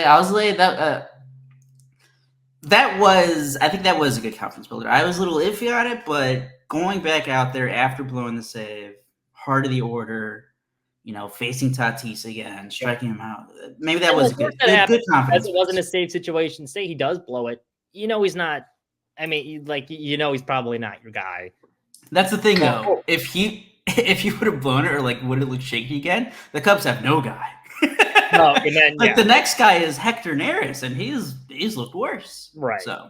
I was like I think that was a good confidence builder. I was a little iffy on it, but going back out there after blowing the save, heart of the order, facing Tatis again, striking him out. Maybe that was a good confidence. It wasn't a safe situation. Say he does blow it. He's not. I mean, he's probably not your guy. That's the thing, though. If he would have blown it or would it look shaky again, the Cubs have no guy. No, and then, the next guy is Hector Neris, and he's looked worse. Right. So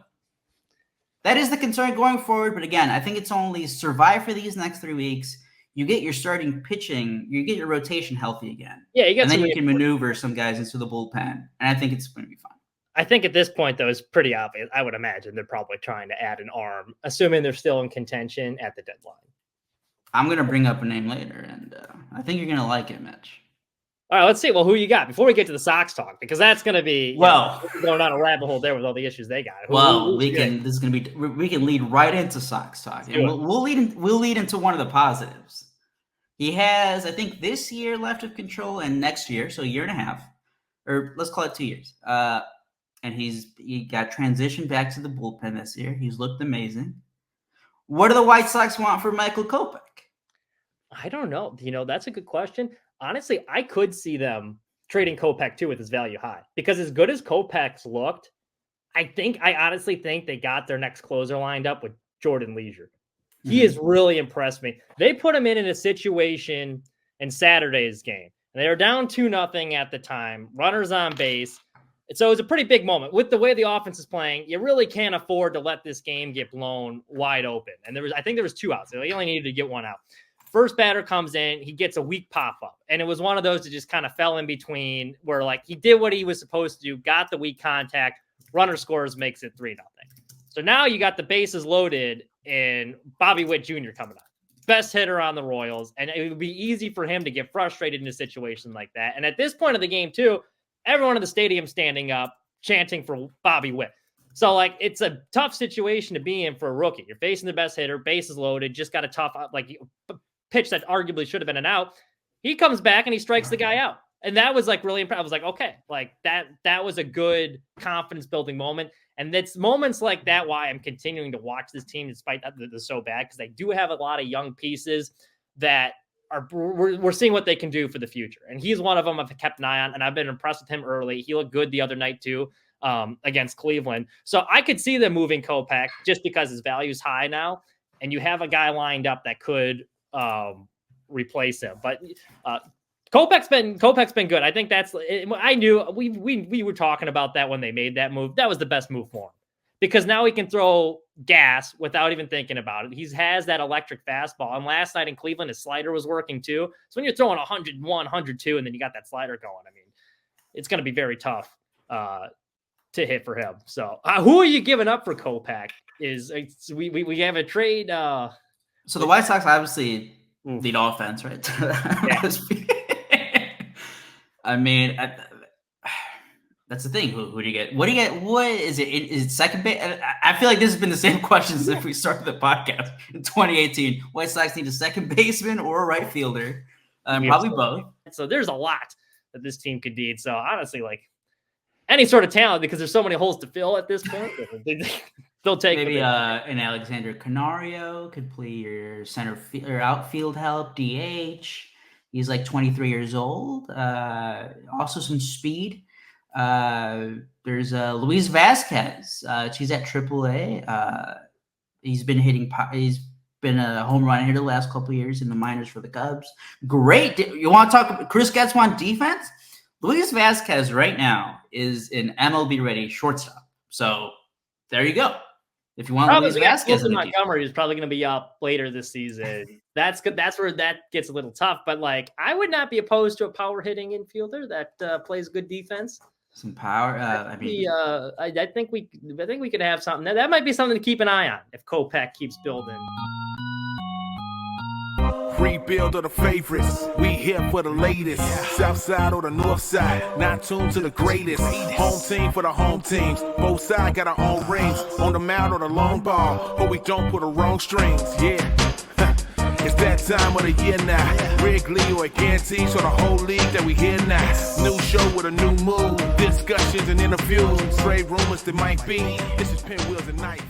that is the concern going forward. But again, I think it's only survive for these next 3 weeks. You get your starting pitching, you get your rotation healthy again. Yeah, and then you can maneuver some guys into the bullpen, and I think it's going to be fine. I think at this point, though, it's pretty obvious. I would imagine they're probably trying to add an arm, assuming they're still in contention at the deadline. I'm going to bring up a name later, and I think you're going to like it, Mitch. All right, let's see. Well, who you got before we get to the Sox talk? Because that's going to be going down a rabbit hole there with all the issues they got. We can lead right into Sox talk, and we'll lead into one of the positives. He has, I think, this year left of control, and next year, so a year and a half, or let's call it 2 years. And he got transitioned back to the bullpen this year. He's looked amazing. What do the White Sox want for Michael Kopech? I don't know. That's a good question. Honestly, I could see them trading Kopech too with his value high, because as good as Kopech's looked, I honestly think they got their next closer lined up with Jordan Leisure. He has really impressed me. They put him in a situation in Saturday's game, and they were down 2-0 at the time, runners on base. So it was a pretty big moment. With the way the offense is playing, you really can't afford to let this game get blown wide open. And I think there was 2 outs. They only needed to get 1 out. First batter comes in, he gets a weak pop-up. And it was one of those that just kind of fell in between where he did what he was supposed to do, got the weak contact, runner scores, makes it 3-0. So now you got the bases loaded and Bobby Witt Jr. coming up. Best hitter on the Royals. And it would be easy for him to get frustrated in a situation like that. And at this point of the game, too, everyone in the stadium standing up, chanting for Bobby Witt. So, it's a tough situation to be in for a rookie. You're facing the best hitter, bases loaded, just got a tough, pitch that arguably should have been an out. He comes back and he strikes the guy out. And that was, really impressive. I was like, okay, that was a good confidence-building moment. And it's moments like that why I'm continuing to watch this team despite that they're so bad, because they do have a lot of young pieces that we're seeing what they can do for the future. And he's one of them I've kept an eye on, and I've been impressed with him early. He looked good the other night too, against Cleveland. So I could see them moving Kopech just because his value is high now, and you have a guy lined up that could replace him. But Kopech's been good. I think I knew we were talking about that when they made that move. That was the best move for him, because now he can throw gas without even thinking about it. He has that electric fastball. And last night in Cleveland, his slider was working too. So when you're throwing 101, 102, and then you got that slider going, I mean, it's going to be very tough to hit for him. So who are you giving up for Kopech? We have a trade. So the White Sox obviously need offense, right? Yeah. I mean, that's the thing. Who do you get? What do you get? What is it? Is it second base? I feel like this has been the same question since we started the podcast in 2018. White Sox need a second baseman or a right fielder, probably both. So there's a lot that this team could need. So honestly, any sort of talent, because there's so many holes to fill at this point. They'll take maybe an Alexander Canario could play your center or outfield help, DH. He's 23 years old. Also some speed. There's Luis Vasquez. She's at AAA. He's been a home run hitter the last couple of years in the minors for the Cubs. Great. You want to talk about Chris Getz on defense? Luis Vasquez right now is an MLB ready shortstop. So there you go. If you want Luis Vasquez, Montgomery is probably going to be up later this season. That's good. That's where that gets a little tough. But I would not be opposed to a power hitting infielder that plays good defense. Some power. I think we could have something. That might be something to keep an eye on if Kopech keeps building. Rebuild of the favorites. We here for the latest. South side or the north side. Not tuned to the greatest. Home team for the home teams. Both sides got our own rings. On the mound or the long ball. But we don't put the wrong strings. Yeah. It's that time of the year now. Wrigley or guarantee, so the whole league that we hear now. New show with a new mood. Discussions and interviews. Straight rumors that might be. This is Pinwheels and Ivy.